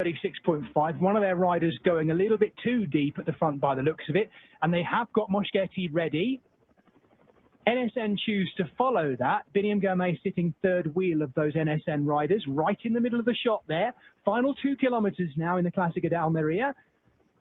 36.5. One of their riders going a little bit too deep at the front by the looks of it, and they have got Moschetti ready. NSN choose to follow that. Bini Gourmet sitting third wheel of those NSN riders, right in the middle of the shot there. Final 2 kilometers now in the Clasica Almeria.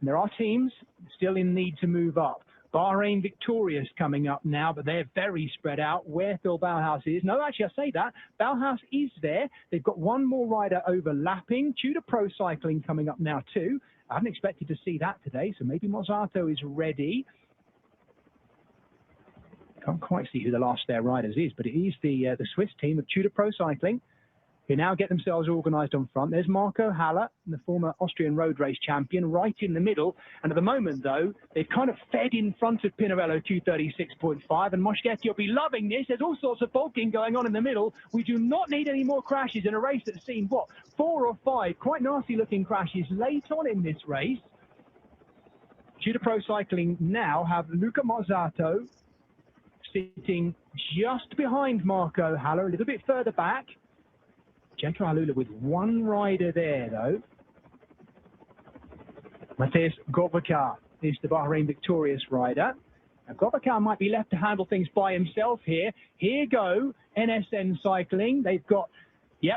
And there are teams still in need to move up. Bahrain Victorious coming up now, but they're very spread out. Where Phil Bauhaus is. No, actually, I say that. Bauhaus is there. They've got one more rider overlapping. Tudor Pro Cycling coming up now too. I haven't expected to see that today, so maybe Mozzato is ready. Can't quite see who the last of their riders is, but it is the Swiss team of Tudor Pro Cycling, who now get themselves organised on front. There's Marco Haller, the former Austrian road race champion, right in the middle. And at the moment, though, they've kind of fed in front of Pinarello 236.5, and Moschetti will be loving this. There's all sorts of bulking going on in the middle. We do not need any more crashes in a race that's seen, what, 4 or 5 quite nasty-looking crashes late on in this race. Tudor Pro Cycling now have Luca Mozzato sitting just behind Marco Haller, a little bit further back. Gentle Alula with one rider there, though. Matej Gorbacar is the Bahrain Victorious rider. Now, Gorbacar might be left to handle things by himself here. Here go NSN Cycling. They've got,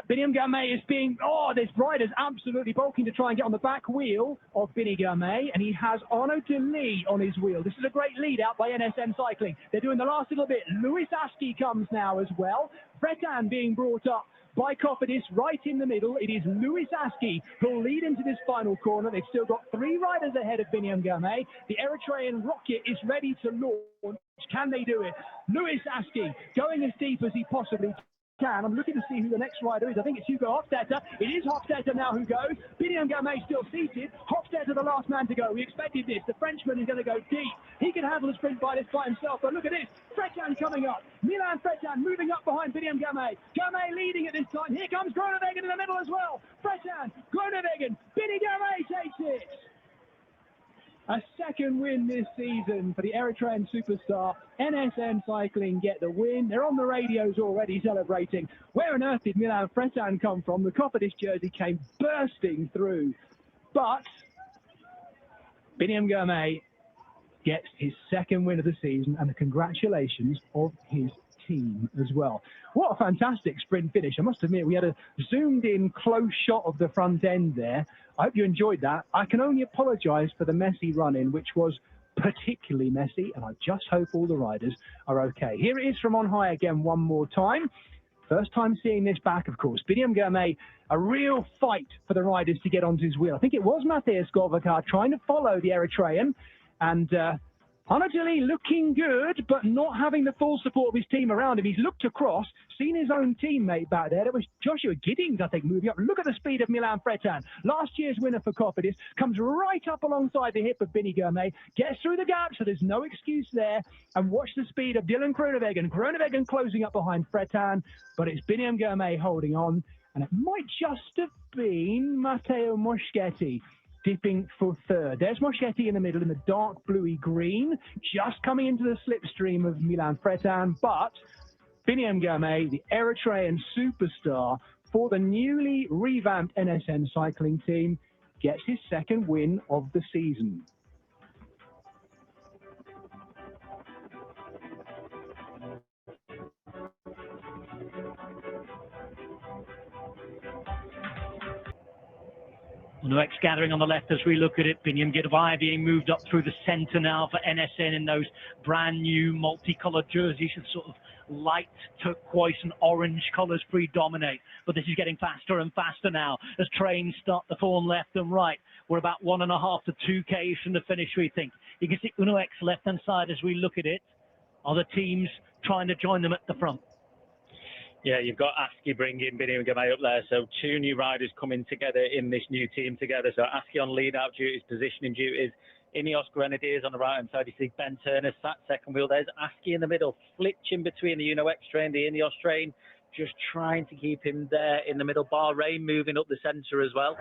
Bini Gourmet is being, this rider's absolutely bulking to try and get on the back wheel of Bini Gourmet, and he has Arnaud Delis on his wheel. This is a great lead out by NSN Cycling. They're doing the last little bit. Louis Aski comes now as well. Fretan being brought up by Cofidis right in the middle. It is Louis Aski who'll lead into this final corner. They've still got 3 riders ahead of Bini Gourmet. The Eritrean rocket is ready to launch. Can they do it? Louis Aski going as deep as he possibly can. I'm looking to see who the next rider is. I think it's Hugo Hofstetter. It is Hofstetter now who goes. Bini Gourmet still seated. Hofstetter the last man to go. We expected this. The Frenchman is going to go deep. He can handle the sprint by himself. But look at this. Fretan coming up. Milan Fretan moving up behind Bini Gourmet. Gourmet leading at this time. Here comes Groenewegen in the middle as well. Fretan, Groenewegen. Bini Gourmet takes it. A second win this season for the Eritrean superstar. NSN Cycling get the win. They're on the radios already celebrating. Where on earth did Milan Fretan come from? The Cofidis jersey came bursting through. But Bini Gourmet gets his second win of the season, and the congratulations of his team as well. What a fantastic sprint finish. I must admit, we had a zoomed in close shot of the front end there. I hope you enjoyed that. I can only apologise for the messy run-in, which was particularly messy, and I just hope all the riders are okay. Here it is from on high again one more time. First time seeing this back, of course. Bini Gourmet, a real fight for the riders to get onto his wheel. I think it was Matej Gorbacar trying to follow the Eritrean, and Arnaud Delis looking good, but not having the full support of his team around him. He's looked across, seen his own teammate back there. That was Joshua Giddings, I think, moving up. Look at the speed of Milan Fretan. Last year's winner for Cofidis comes right up alongside the hip of Bini Gourmet, gets through the gap, so there's no excuse there. And watch the speed of Dylan Groenewegen. Groenewegen closing up behind Fretan, but it's Bini Gourmet holding on. And it might just have been Matteo Moschetti dipping for third. There's Moschetti in the middle in the dark bluey green, just coming into the slipstream of Milan Fretan, but Bini Gourmet, the Eritrean superstar for the newly revamped NSN cycling team, gets his second win of the season. Uno-X gathering on the left as we look at it. Bini Gourmet being moved up through the centre now for NSN in those brand new multicoloured jerseys. Sort of light turquoise and orange colours predominate. But this is getting faster and faster now as trains start to form left and right. We're about 1.5 to 2 Ks from the finish, we think. You can see Uno-X left-hand side as we look at it. Other teams trying to join them at the front. Yeah, you've got Aski bringing Bini Gourmet up there. So 2 new riders coming together in this new team together. So Aski on lead-out duties, positioning duties. Ineos Grenadiers on the right-hand side. You see Ben Turner sat second wheel. There's Aski in the middle, flitching between the Uno-X train, the Ineos train. Just trying to keep him there in the middle. Bahrain moving up the centre as well.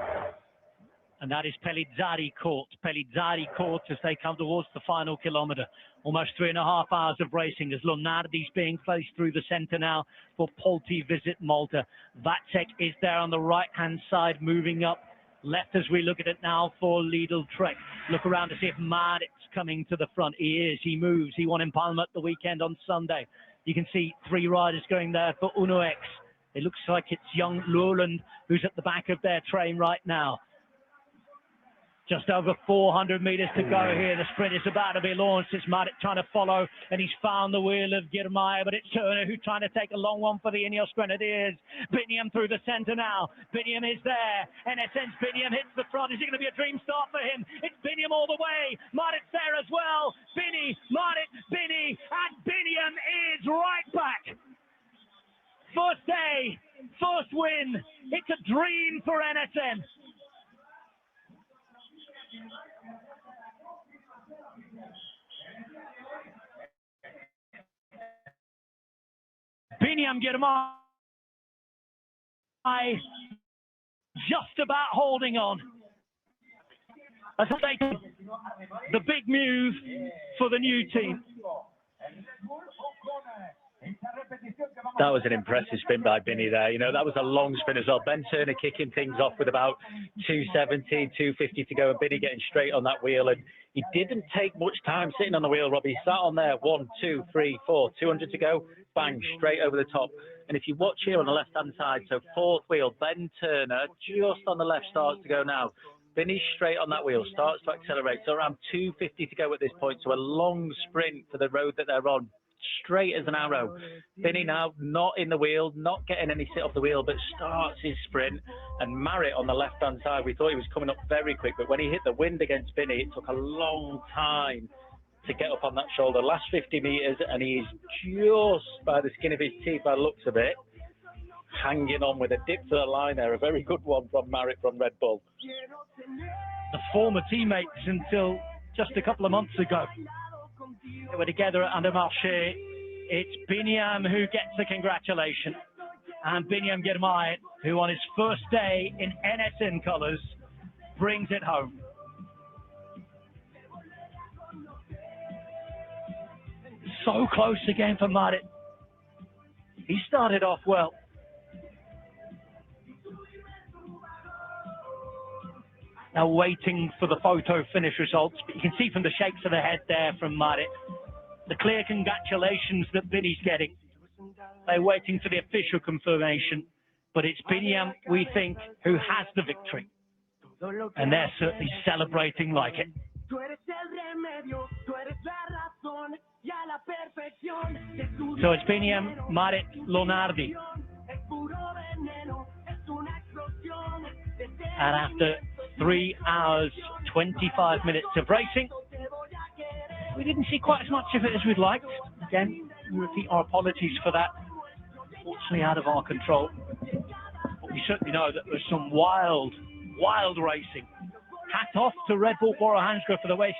And that is Pellizzari Court. Pellizzari Court as they come towards the final kilometre. Almost 3.5 hours of racing as Lunardi's being placed through the centre now for Polti Visit Malta. Vacek is there on the right-hand side moving up Left as we look at it now for Lidl Trek. Look around to see if Marit's coming to the front. He is. He moves. He won in Palma at the weekend on Sunday. You can see 3 riders going there for Uno X. It looks like it's young Lowland who's at the back of their train right now. Just over 400 meters to go here. The sprint is about to be launched. It's Marit trying to follow, and he's found the wheel of Girmay, but it's Turner who's trying to take a long one for the Ineos Grenadiers. Biniam through the centre now. Biniam is there. NSN's Biniam hits the front. Is it going to be a dream start for him? It's Biniam all the way. Marit's there as well. Bini, Marit, Bini, and Biniam is right back. First day, first win. It's a dream for NSN. Biniam Girmay just about holding on. I think the big move for the new team. That was an impressive spin by Bini there. You know, that was a long spin as well. Ben Turner kicking things off with about 270, 250 to go, and Bini getting straight on that wheel. And he didn't take much time sitting on the wheel, Robbie. He sat on there, 1, 2, 3, 4, 200 to go, bang, straight over the top. And if you watch here on the left-hand side, so 4th wheel, Ben Turner just on the left starts to go now. Bini's straight on that wheel, starts to accelerate. So around 250 to go at this point. So a long sprint for the road that they're on. Straight as an arrow. Bini now not in the wheel, not getting any sit off the wheel, but starts his sprint. And Marit on the left-hand side, we thought he was coming up very quick, but when he hit the wind against Bini, it took a long time to get up on that shoulder. Last 50 metres, and he's just by the skin of his teeth, by the looks of it, hanging on with a dip to the line there. A very good one from Marit from Red Bull. The former teammates until just a couple of months ago. They were together at Andermatt. It's Biniam who gets the congratulation. And Biniam Girmay, who on his first day in NSN colours, brings it home. So close again for Marit. He started off well. Now waiting for the photo finish results, but you can see from the shapes of the head there from Marit, the clear congratulations that Bini's getting. They're waiting for the official confirmation, but it's Biniam, we think, who has the victory. And they're certainly celebrating like it. So it's Biniam, Marit, Lonardi. And after 3 hours, 25 minutes of racing, we didn't see quite as much of it as we'd liked. Again, we repeat our apologies for that. Unfortunately, out of our control. But we certainly know that there's some wild racing. Hat off to Red Bull Bora Hansgrohe for the way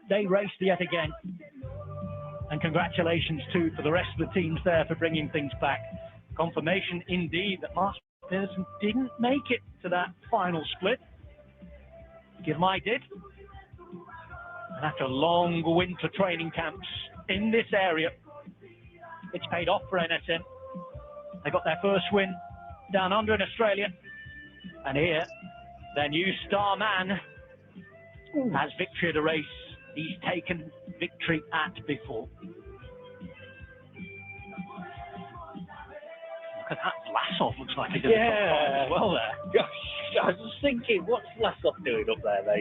they raced yet again. And congratulations too for the rest of the teams there for bringing things back. Confirmation indeed that Mars Pedersen didn't make it to that final split. Girmay did. And after long winter training camps in this area, it's paid off for NSN. They got their first win down under in Australia. And here, their new star man has victory at a race he's taken victory at before. Look at that. Vlasov looks like he did a top five as well there. Gosh, I was just thinking, what's Vlasov doing up there, mate?